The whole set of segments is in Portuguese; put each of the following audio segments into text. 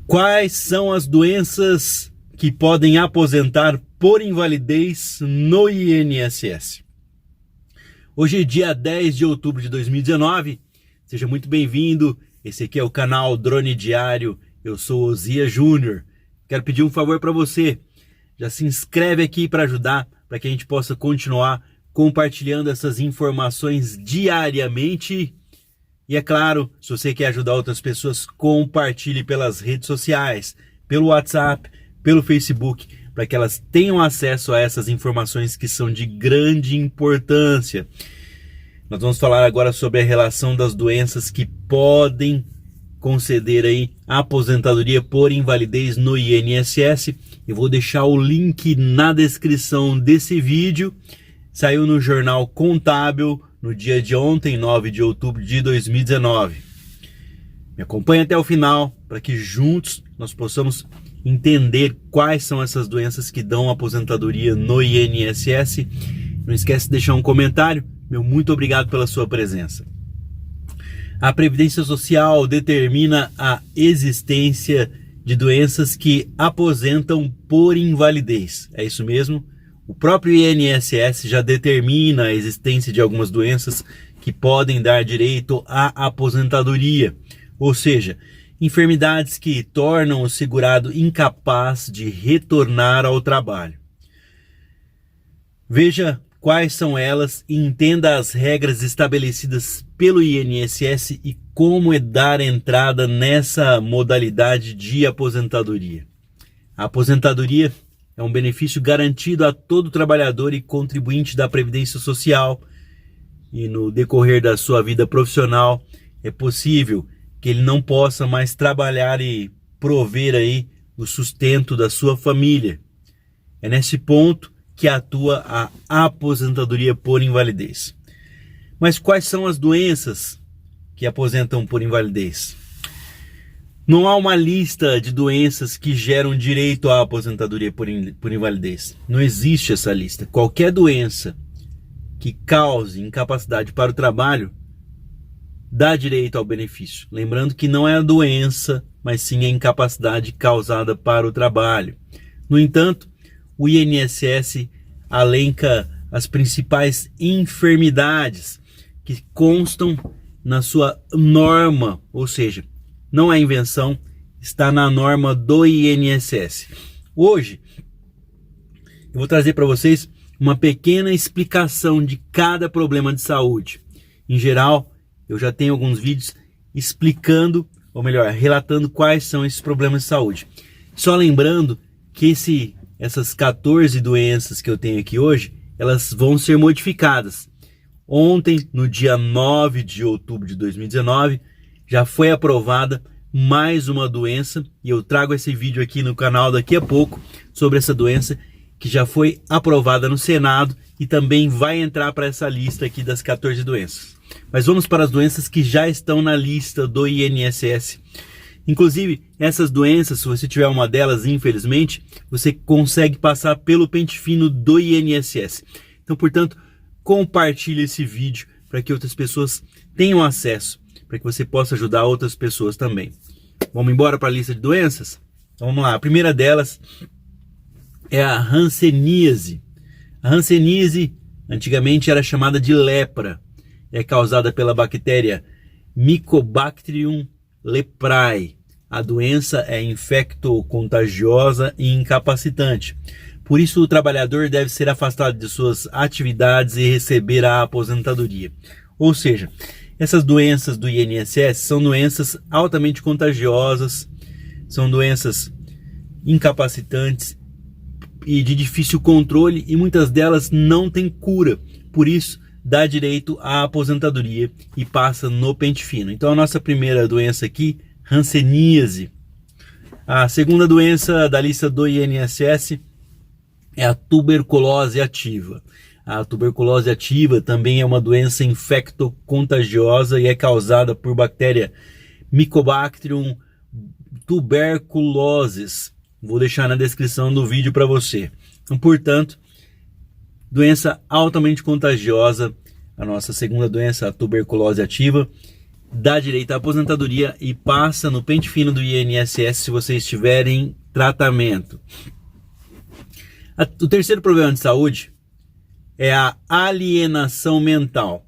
Quais são as doenças que podem aposentar por invalidez no INSS? Hoje é dia 10 de outubro de 2019, seja muito bem-vindo. Esse aqui é o canal Drone Diário, eu sou Osias Júnior. Quero pedir um favor para você, já se inscreve aqui para ajudar, para que a gente possa continuar compartilhando essas informações diariamente. E é claro, se você quer ajudar outras pessoas, compartilhe pelas redes sociais, pelo WhatsApp, pelo Facebook, para que elas tenham acesso a essas informações que são de grande importância. Nós vamos falar agora sobre a relação das doenças que podem conceder aí a aposentadoria por invalidez no INSS. Eu vou deixar o link na descrição desse vídeo. Saiu no Jornal Contábil no dia de ontem, 9 de outubro de 2019. Me acompanhe até o final para que juntos nós possamos entender quais são essas doenças que dão aposentadoria no INSS. Não esquece de deixar um comentário. Meu muito obrigado pela sua presença. A Previdência Social determina a existência de doenças que aposentam por invalidez. É isso mesmo? O próprio INSS já determina a existência de algumas doenças que podem dar direito à aposentadoria, ou seja, enfermidades que tornam o segurado incapaz de retornar ao trabalho. Veja quais são elas e entenda as regras estabelecidas pelo INSS e como dar entrada nessa modalidade de aposentadoria. A aposentadoria é um benefício garantido a todo trabalhador e contribuinte da Previdência Social, e no decorrer da sua vida profissional é possível que ele não possa mais trabalhar e prover aí o sustento da sua família. É nesse ponto que atua a aposentadoria por invalidez. Mas quais são as doenças que aposentam por invalidez? Não há uma lista de doenças que geram direito à aposentadoria por invalidez. Não existe essa lista. Qualquer doença que cause incapacidade para o trabalho dá direito ao benefício. Lembrando que não é a doença, mas sim a incapacidade causada para o trabalho. No entanto, o INSS elenca as principais enfermidades que constam na sua norma, ou seja, não é invenção, está na norma do INSS. Hoje, eu vou trazer para vocês uma pequena explicação de cada problema de saúde. Em geral, eu já tenho alguns vídeos explicando, ou melhor, relatando quais são esses problemas de saúde. Só lembrando que essas 14 doenças que eu tenho aqui hoje, elas vão ser modificadas. Ontem, no dia 9 de outubro de 2019, já foi aprovada mais uma doença, e eu trago esse vídeo aqui no canal daqui a pouco sobre essa doença que já foi aprovada no Senado e também vai entrar para essa lista aqui das 14 doenças. Mas vamos para as doenças que já estão na lista do INSS. Inclusive, essas doenças, se você tiver uma delas, infelizmente, você consegue passar pelo pente fino do INSS. Então, portanto, compartilhe esse vídeo para que outras pessoas tenham acesso, para que você possa ajudar outras pessoas também. Vamos embora para a lista de doenças? Então vamos lá, a primeira delas é a hanseníase. A hanseníase antigamente era chamada de lepra. É causada pela bactéria Mycobacterium leprae. A doença é infecto-contagiosa e incapacitante. Por isso o trabalhador deve ser afastado de suas atividades e receber a aposentadoria. Ou seja, essas doenças do INSS são doenças altamente contagiosas, são doenças incapacitantes e de difícil controle, e muitas delas não têm cura. Por isso, dá direito à aposentadoria e passa no pente fino. Então, a nossa primeira doença aqui, hanseníase. A segunda doença da lista do INSS é a tuberculose ativa. A tuberculose ativa também é uma doença infecto-contagiosa e é causada por bactéria Mycobacterium tuberculosis. Vou deixar na descrição do vídeo para você. Então, portanto, doença altamente contagiosa, a nossa segunda doença, a tuberculose ativa, dá direito à aposentadoria e passa no pente fino do INSS se vocês tiverem tratamento. O terceiro problema de saúde é a alienação mental.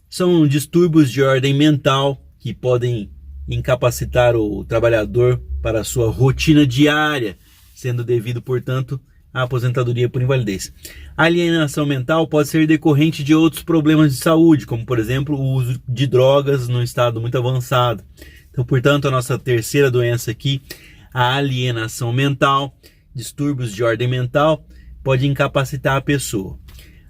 São distúrbios de ordem mental que podem incapacitar o trabalhador para a sua rotina diária, sendo devido, portanto, à aposentadoria por invalidez. A alienação mental pode ser decorrente de outros problemas de saúde, como, por exemplo, o uso de drogas num estado muito avançado. Então, portanto, a nossa terceira doença aqui, a alienação mental, distúrbios de ordem mental, pode incapacitar a pessoa.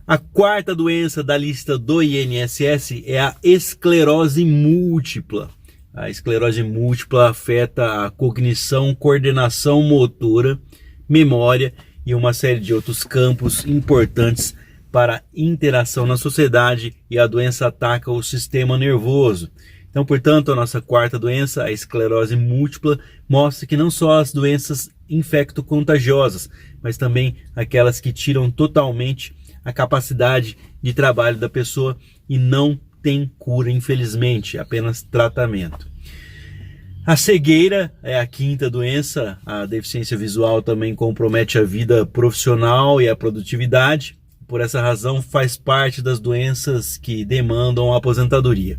A quarta doença da lista do INSS é a esclerose múltipla. A esclerose múltipla afeta a cognição, coordenação motora, memória e uma série de outros campos importantes para a interação na sociedade, e a doença ataca o sistema nervoso. Então, portanto, a nossa quarta doença, a esclerose múltipla, mostra que não só as doenças infecto-contagiosas, mas também aquelas que tiram totalmente a capacidade de trabalho da pessoa e não tem cura, infelizmente, apenas tratamento. A cegueira é a quinta doença. A deficiência visual também compromete a vida profissional e a produtividade. Por essa razão, faz parte das doenças que demandam a aposentadoria.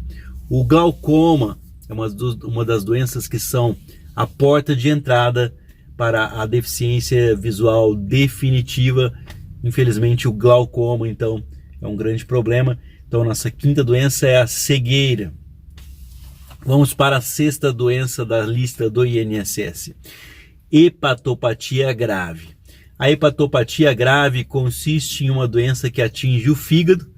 O glaucoma é uma das doenças que são a porta de entrada para a deficiência visual definitiva. Infelizmente, o glaucoma, então, é um grande problema. Então, nossa quinta doença é a cegueira. Vamos para a sexta doença da lista do INSS. Hepatopatia grave. A hepatopatia grave consiste em uma doença que atinge o fígado,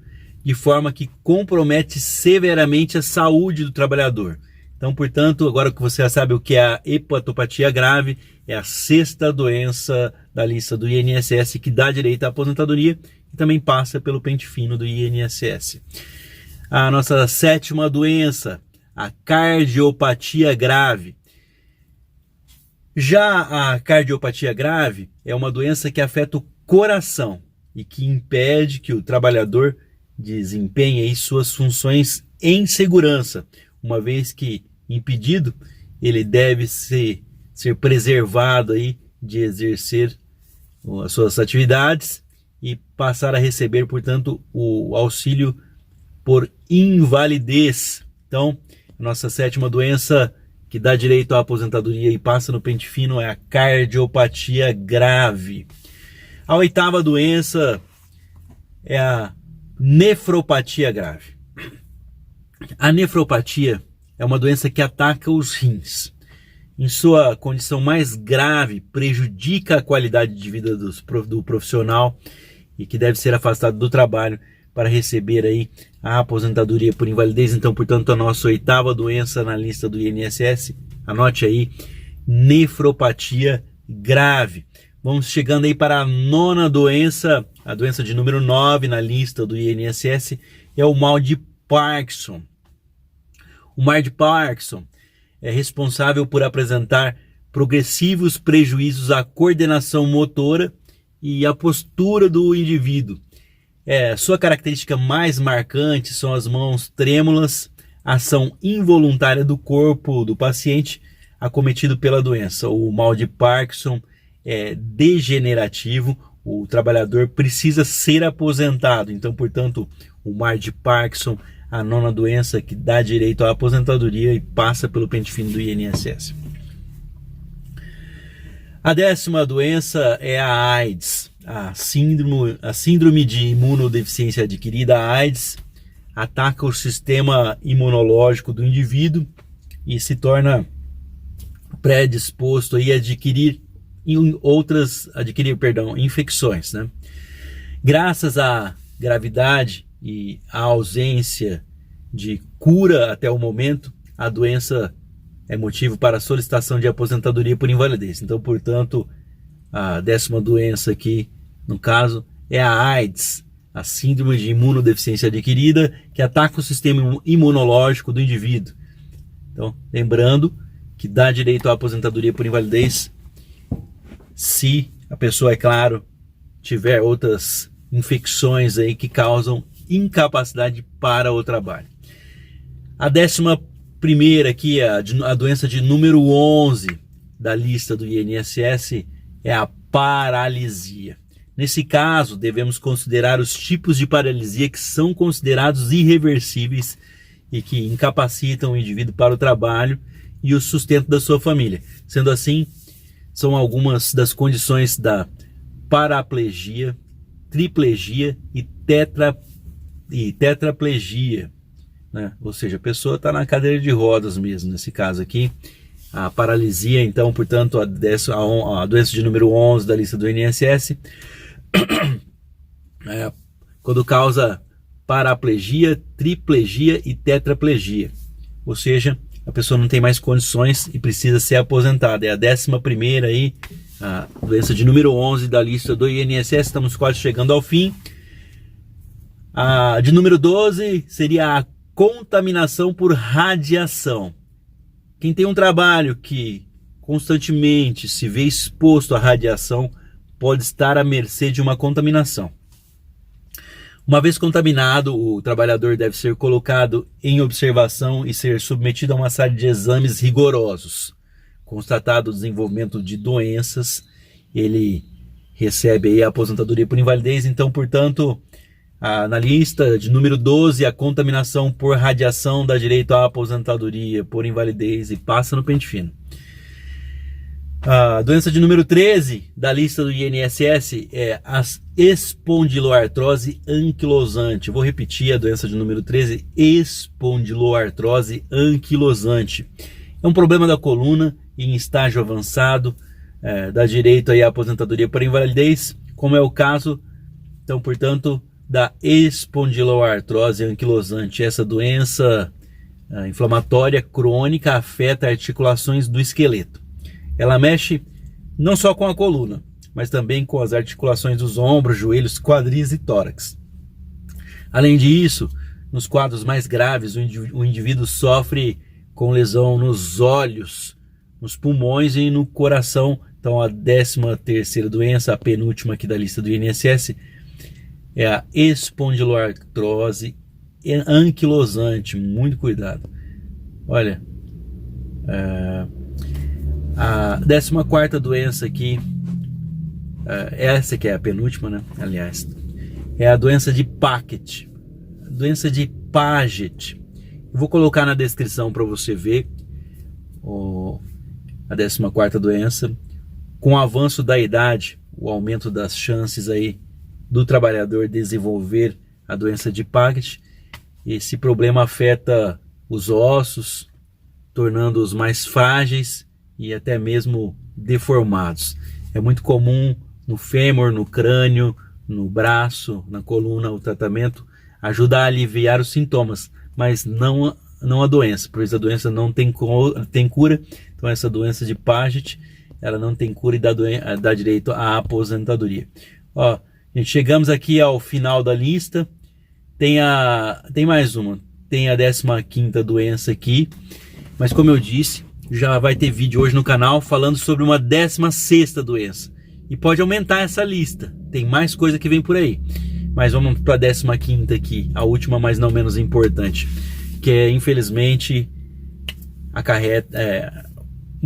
de forma que compromete severamente a saúde do trabalhador. Então, portanto, agora que você já sabe o que é a hepatopatia grave, é a sexta doença da lista do INSS que dá direito à aposentadoria e também passa pelo pente fino do INSS. A nossa sétima doença, a cardiopatia grave. Já a cardiopatia grave é uma doença que afeta o coração e que impede que o trabalhador desempenhe aí suas funções em segurança, uma vez que impedido, ele deve ser preservado aí de exercer as suas atividades e passar a receber, portanto, o auxílio por invalidez. Então, a nossa sétima doença que dá direito à aposentadoria e passa no pente fino é a cardiopatia grave. A oitava doença é a nefropatia grave. A nefropatia é uma doença que ataca os rins. Em sua condição mais grave, prejudica a qualidade de vida do profissional e que deve ser afastado do trabalho para receber aí a aposentadoria por invalidez. Então, portanto, a nossa oitava doença na lista do INSS, anote aí, nefropatia grave. Vamos chegando aí para a nona doença, a doença de número 9 na lista do INSS, é o mal de Parkinson. O mal de Parkinson é responsável por apresentar progressivos prejuízos à coordenação motora e à postura do indivíduo. Sua característica mais marcante são as mãos trêmulas, ação involuntária do corpo do paciente acometido pela doença. O mal de Parkinson é degenerativo, o trabalhador precisa ser aposentado. Então, portanto, o mal de Parkinson, a nona doença que dá direito à aposentadoria e passa pelo pente fino do INSS. A décima doença é a AIDS. A síndrome de imunodeficiência adquirida, a AIDS, ataca o sistema imunológico do indivíduo e se torna predisposto a adquirir infecções, né? Graças à gravidade e à ausência de cura até o momento, a doença é motivo para a solicitação de aposentadoria por invalidez. Então, portanto, a décima doença aqui, no caso, é a AIDS, a síndrome de imunodeficiência adquirida, que ataca o sistema imunológico do indivíduo. Então, lembrando que dá direito à aposentadoria por invalidez se a pessoa, é claro, tiver outras infecções aí que causam incapacidade para o trabalho. A décima primeira aqui, a doença de número 11 da lista do INSS é a paralisia. Nesse caso, devemos considerar os tipos de paralisia que são considerados irreversíveis e que incapacitam o indivíduo para o trabalho e o sustento da sua família. Sendo assim, são algumas das condições da paraplegia, triplegia e tetraplegia, né? Ou seja, a pessoa está na cadeira de rodas mesmo, nesse caso aqui. A paralisia, então, portanto, a doença de número 11 da lista do INSS, quando causa paraplegia, triplegia e tetraplegia. Ou seja, a pessoa não tem mais condições e precisa ser aposentada. É a 11ª aí, a doença de número 11 da lista do INSS. Estamos quase chegando ao fim. A de número 12 seria a contaminação por radiação. Quem tem um trabalho que constantemente se vê exposto à radiação pode estar à mercê de uma contaminação. Uma vez contaminado, o trabalhador deve ser colocado em observação e ser submetido a uma série de exames rigorosos. Constatado o desenvolvimento de doenças, ele recebe aí a aposentadoria por invalidez. Então, portanto, na lista de número 12, a contaminação por radiação dá direito à aposentadoria por invalidez e passa no pente fino. A doença de número 13 da lista do INSS é a espondiloartrose anquilosante. Vou repetir a doença de número 13, espondiloartrose anquilosante. É um problema da coluna em estágio avançado, dá direito aí à aposentadoria por invalidez, como é o caso, então, portanto, da espondiloartrose anquilosante. Essa doença inflamatória crônica afeta articulações do esqueleto. Ela mexe não só com a coluna, mas também com as articulações dos ombros, joelhos, quadris e tórax. Além disso, nos quadros mais graves, o indivíduo sofre com lesão nos olhos, nos pulmões e no coração. Então, a 13ª doença, a penúltima aqui da lista do INSS, é a espondiloartrose anquilosante. Muito cuidado. Olha, a 14ª doença aqui, essa que é a penúltima, né? Aliás, é a doença de Paget. Doença de Paget. Vou colocar na descrição para você ver a 14ª doença. Com o avanço da idade, o aumento das chances aí do trabalhador desenvolver a doença de Paget. Esse problema afeta os ossos, tornando-os mais frágeis e até mesmo deformados. É muito comum no fêmur, no crânio, no braço, na coluna. O tratamento ajuda a aliviar os sintomas, mas não a doença, pois a doença não tem cura. Então essa doença de Paget, ela não tem cura e dá direito à aposentadoria. Ó, gente, chegamos aqui ao final da lista. Tem mais uma, tem a 15ª doença aqui, mas como eu disse, já vai ter vídeo hoje no canal falando sobre uma 16ª doença. E pode aumentar essa lista, tem mais coisa que vem por aí. Mas vamos para a 15ª aqui, a última, mas não menos importante, que é, infelizmente, acarreta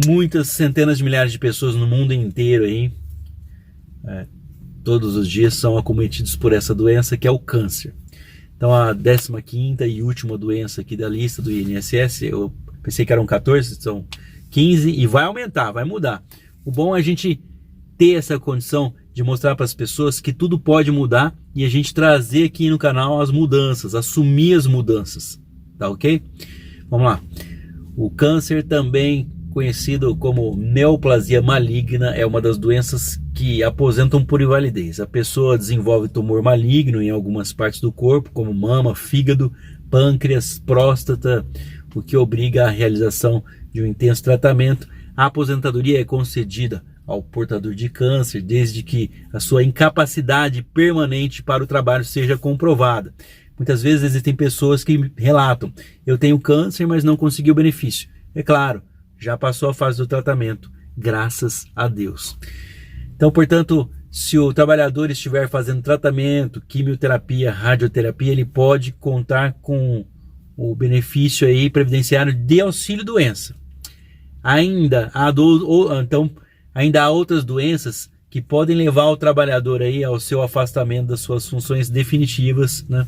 muitas centenas de milhares de pessoas no mundo inteiro aí, todos os dias são acometidos por essa doença, que é o câncer. Então, a 15ª e última doença aqui da lista do INSS, eu pensei que eram 14, são 15 e vai aumentar, vai mudar. O bom é a gente ter essa condição de mostrar para as pessoas que tudo pode mudar e a gente trazer aqui no canal as mudanças, assumir as mudanças, tá ok? Vamos lá. O câncer, também conhecido como neoplasia maligna, é uma das doenças que aposentam por invalidez. A pessoa desenvolve tumor maligno em algumas partes do corpo, como mama, fígado, pâncreas, próstata, o que obriga à realização de um intenso tratamento. A aposentadoria é concedida ao portador de câncer, desde que a sua incapacidade permanente para o trabalho seja comprovada. Muitas vezes existem pessoas que relatam: eu tenho câncer, mas não consegui o benefício. É claro, já passou a fase do tratamento, graças a Deus. Então, portanto, se o trabalhador estiver fazendo tratamento, quimioterapia, radioterapia, ele pode contar com o benefício aí previdenciário de auxílio-doença. Ainda há outras doenças que podem levar o trabalhador aí ao seu afastamento das suas funções definitivas, né?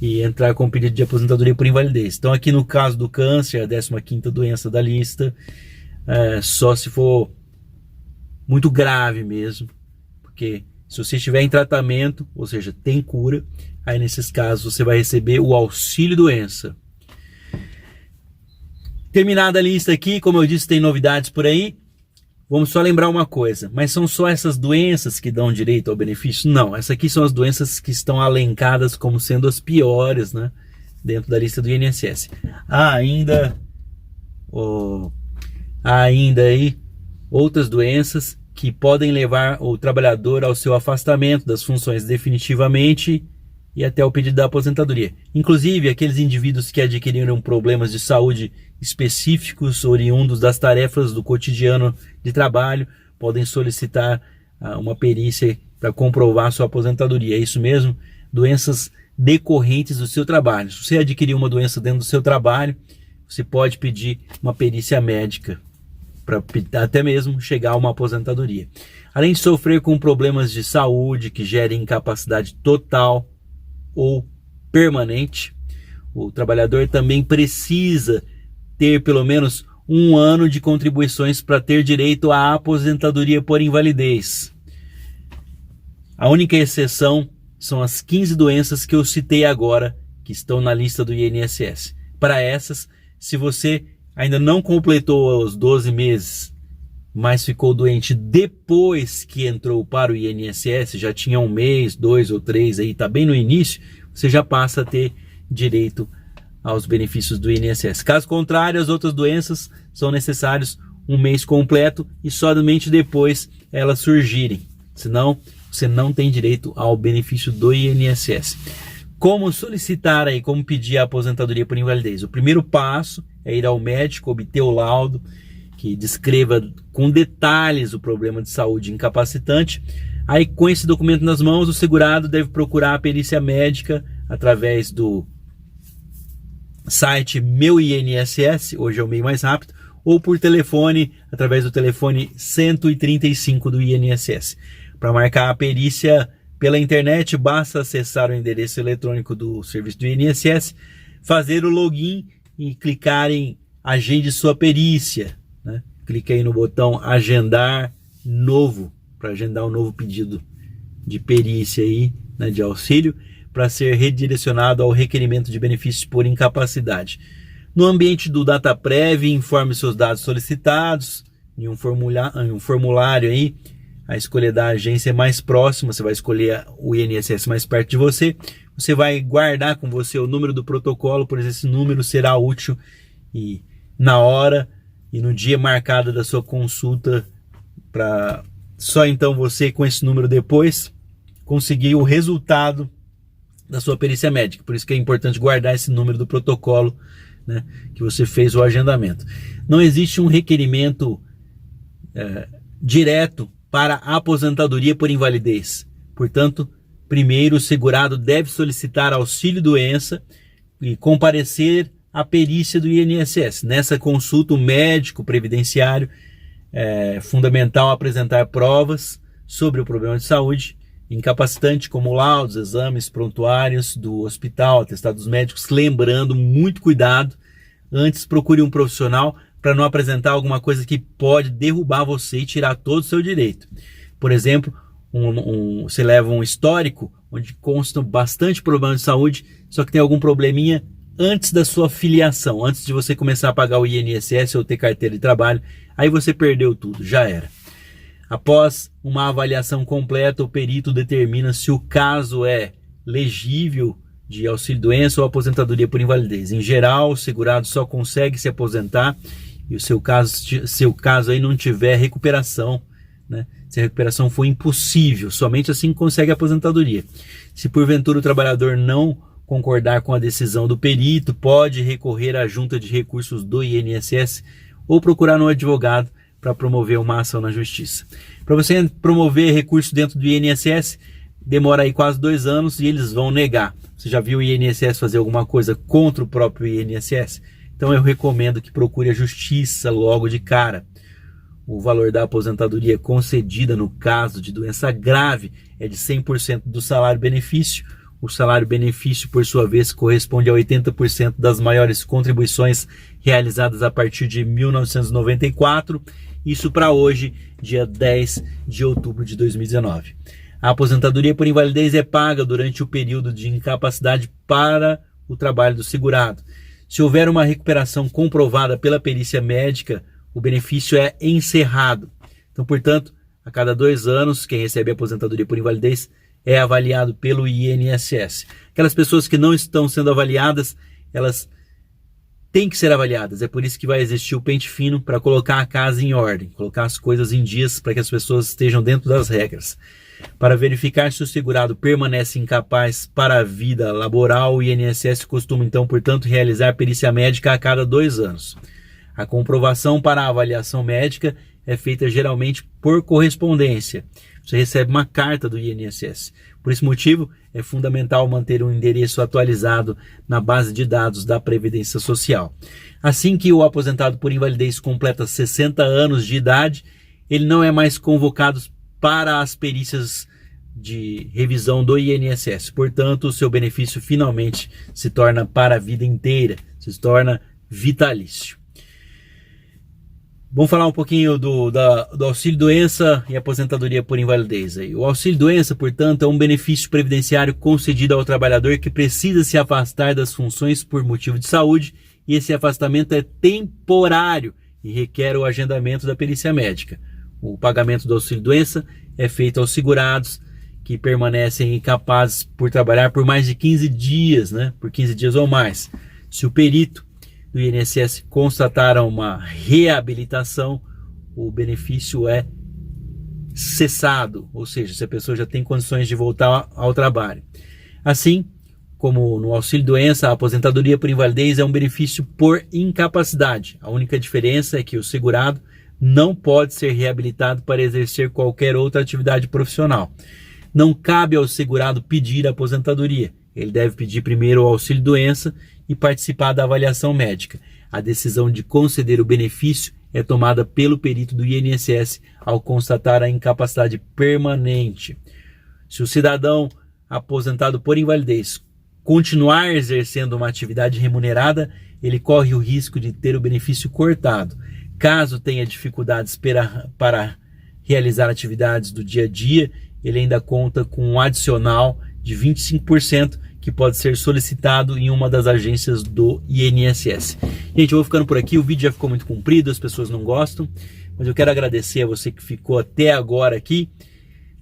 E entrar com pedido de aposentadoria por invalidez. Então aqui no caso do câncer, a 15ª doença da lista, só se for muito grave mesmo, porque se você estiver em tratamento, ou seja, tem cura, aí nesses casos você vai receber o auxílio-doença. Terminada a lista aqui, como eu disse, tem novidades por aí. Vamos só lembrar uma coisa, mas são só essas doenças que dão direito ao benefício? Não, essas aqui são as doenças que estão alencadas como sendo as piores, né, dentro da lista do INSS. Há ainda aí outras doenças que podem levar o trabalhador ao seu afastamento das funções definitivamente e até o pedido da aposentadoria. Inclusive, aqueles indivíduos que adquiriram problemas de saúde específicos oriundos das tarefas do cotidiano de trabalho podem solicitar uma perícia para comprovar sua aposentadoria. É isso mesmo? Doenças decorrentes do seu trabalho. Se você adquirir uma doença dentro do seu trabalho, você pode pedir uma perícia médica para até mesmo chegar a uma aposentadoria. Além de sofrer com problemas de saúde que gerem incapacidade total ou permanente, o trabalhador também precisa ter pelo menos 1 ano de contribuições para ter direito à aposentadoria por invalidez. A única exceção são as 15 doenças que eu citei agora, que estão na lista do INSS. Para essas, se você ainda não completou os 12 meses, mas ficou doente depois que entrou para o INSS, já tinha 1 mês, 2 ou 3, aí está bem no início, você já passa a ter direito aos benefícios do INSS. Caso contrário, as outras doenças são necessários 1 mês completo e somente depois elas surgirem. Senão, você não tem direito ao benefício do INSS. Como solicitar aí, como pedir a aposentadoria por invalidez? O primeiro passo é ir ao médico, obter o laudo que descreva com detalhes o problema de saúde incapacitante. Aí, com esse documento nas mãos, o segurado deve procurar a perícia médica através do site Meu INSS, hoje é o meio mais rápido, ou por telefone, através do telefone 135 do INSS. Para marcar a perícia pela internet, basta acessar o endereço eletrônico do serviço do INSS, fazer o login e clicar em Agende sua perícia, né? Clique aí no botão Agendar Novo, para agendar um novo pedido de perícia aí, né, de auxílio, para ser redirecionado ao requerimento de benefícios por incapacidade. No ambiente do DataPrev, informe seus dados solicitados em um formulário aí, a escolha da agência mais próxima, você vai escolher o INSS mais perto de você, você vai guardar com você o número do protocolo, pois esse número será útil e na hora e no dia marcado da sua consulta, para só então você, com esse número depois, conseguir o resultado da sua perícia médica. Por isso que é importante guardar esse número do protocolo, né, que você fez o agendamento. Não existe um requerimento direto para a aposentadoria por invalidez. Portanto, primeiro o segurado deve solicitar auxílio-doença e comparecer à perícia do INSS. Nessa consulta, o médico previdenciário é fundamental apresentar provas sobre o problema de saúde incapacitante, como laudos, exames, prontuários do hospital, atestados médicos, lembrando, muito cuidado, antes procure um profissional para não apresentar alguma coisa que pode derrubar você e tirar todo o seu direito. Por exemplo, você leva um histórico onde constam bastante problemas de saúde, só que tem algum probleminha antes da sua filiação, antes de você começar a pagar o INSS ou ter carteira de trabalho, aí você perdeu tudo, já era. Após uma avaliação completa, o perito determina se o caso é legível de auxílio-doença ou aposentadoria por invalidez. Em geral, o segurado só consegue se aposentar e o seu caso aí não tiver recuperação, né? Se a recuperação for impossível, somente assim consegue a aposentadoria. Se porventura o trabalhador não concordar com a decisão do perito, pode recorrer à junta de recursos do INSS ou procurar um advogado para promover uma ação na justiça. Para você promover recurso dentro do INSS, demora aí quase 2 anos e eles vão negar. Você já viu o INSS fazer alguma coisa contra o próprio INSS? Então eu recomendo que procure a justiça logo de cara. O valor da aposentadoria concedida no caso de doença grave é de 100% do salário-benefício. O salário-benefício, por sua vez, corresponde a 80% das maiores contribuições realizadas a partir de 1994. Isso para hoje, dia 10 de outubro de 2019. A aposentadoria por invalidez é paga durante o período de incapacidade para o trabalho do segurado. Se houver uma recuperação comprovada pela perícia médica, o benefício é encerrado. Então, portanto, a cada 2 anos, quem recebe a aposentadoria por invalidez é avaliado pelo INSS. Aquelas pessoas que não estão sendo avaliadas, elas têm que ser avaliadas. É por isso que vai existir o pente fino para colocar a casa em ordem, colocar as coisas em dias para que as pessoas estejam dentro das regras. Para verificar se o segurado permanece incapaz para a vida laboral, o INSS costuma, então, portanto, realizar perícia médica a cada 2 anos. A comprovação para a avaliação médica é feita geralmente por correspondência. Você recebe uma carta do INSS. Por esse motivo, é fundamental manter um endereço atualizado na base de dados da Previdência Social. Assim que o aposentado por invalidez completa 60 anos de idade, ele não é mais convocado para as perícias de revisão do INSS. Portanto, o seu benefício finalmente se torna para a vida inteira, se torna vitalício. Vamos falar um pouquinho do auxílio-doença e aposentadoria por invalidez. O auxílio-doença, portanto, é um benefício previdenciário concedido ao trabalhador que precisa se afastar das funções por motivo de saúde, e esse afastamento é temporário e requer o agendamento da perícia médica. O pagamento do auxílio-doença é feito aos segurados que permanecem incapazes por trabalhar por mais de 15 dias, por 15 dias ou mais. Se o perito do INSS constataram uma reabilitação, o benefício é cessado, ou seja, se a pessoa já tem condições de voltar ao trabalho. Assim como no auxílio-doença, a aposentadoria por invalidez é um benefício por incapacidade. A única diferença é que o segurado não pode ser reabilitado para exercer qualquer outra atividade profissional. Não cabe ao segurado pedir a aposentadoria. Ele deve pedir primeiro o auxílio-doença e participar da avaliação médica. A decisão de conceder o benefício é tomada pelo perito do INSS ao constatar a incapacidade permanente. Se o cidadão aposentado por invalidez continuar exercendo uma atividade remunerada, ele corre o risco de ter o benefício cortado. Caso tenha dificuldades para realizar atividades do dia a dia, ele ainda conta com um adicional de 25% que pode ser solicitado em uma das agências do INSS. Gente, eu vou ficando por aqui, o vídeo já ficou muito comprido, as pessoas não gostam, mas eu quero agradecer a você que ficou até agora aqui.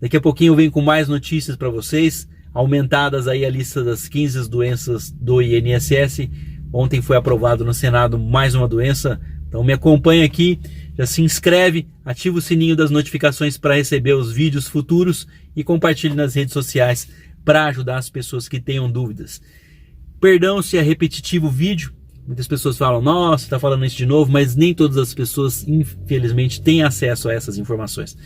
Daqui a pouquinho eu venho com mais notícias para vocês, aumentadas aí a lista das 15 doenças do INSS. Ontem foi aprovado no Senado mais uma doença, então me acompanha aqui, já se inscreve, ativa o sininho das notificações para receber os vídeos futuros e compartilhe nas redes sociais para ajudar as pessoas que tenham dúvidas. Perdão se é repetitivo o vídeo, muitas pessoas falam, nossa, está falando isso de novo, mas nem todas as pessoas, infelizmente, têm acesso a essas informações.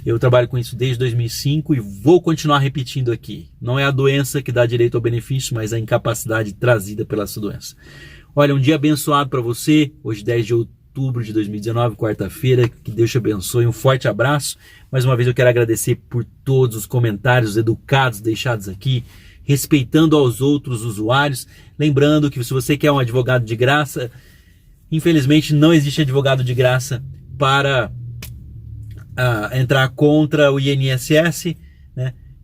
Eu trabalho com isso desde 2005 e vou continuar repetindo aqui. Não é a doença que dá direito ao benefício, mas a incapacidade trazida pela essa doença. Olha, um dia abençoado para você, hoje 10 de outubro de 2019, quarta-feira, que Deus te abençoe, um forte abraço. Mais uma vez eu quero agradecer por todos os comentários educados deixados aqui, respeitando aos outros usuários. Lembrando que se você quer um advogado de graça, infelizmente não existe advogado de graça para entrar contra o INSS,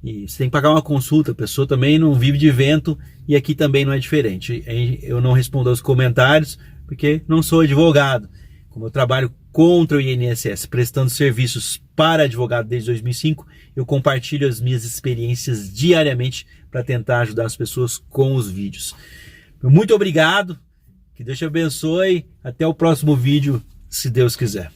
e você tem que pagar uma consulta, a pessoa também não vive de vento, e aqui também não é diferente. Eu não respondo aos comentários, porque não sou advogado. Como eu trabalho contra o INSS, prestando serviços para advogado desde 2005, eu compartilho as minhas experiências diariamente para tentar ajudar as pessoas com os vídeos. Muito obrigado, que Deus te abençoe, até o próximo vídeo, se Deus quiser.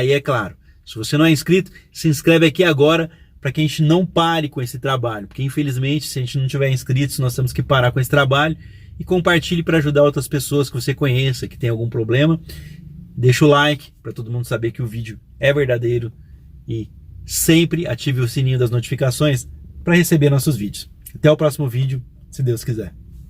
E é claro, se você não é inscrito, se inscreve aqui agora para que a gente não pare com esse trabalho, porque infelizmente se a gente não tiver inscritos, nós temos que parar com esse trabalho. E compartilhe para ajudar outras pessoas que você conheça, que tem algum problema. Deixa o like para todo mundo saber que o vídeo é verdadeiro e sempre ative o sininho das notificações para receber nossos vídeos. Até o próximo vídeo, se Deus quiser.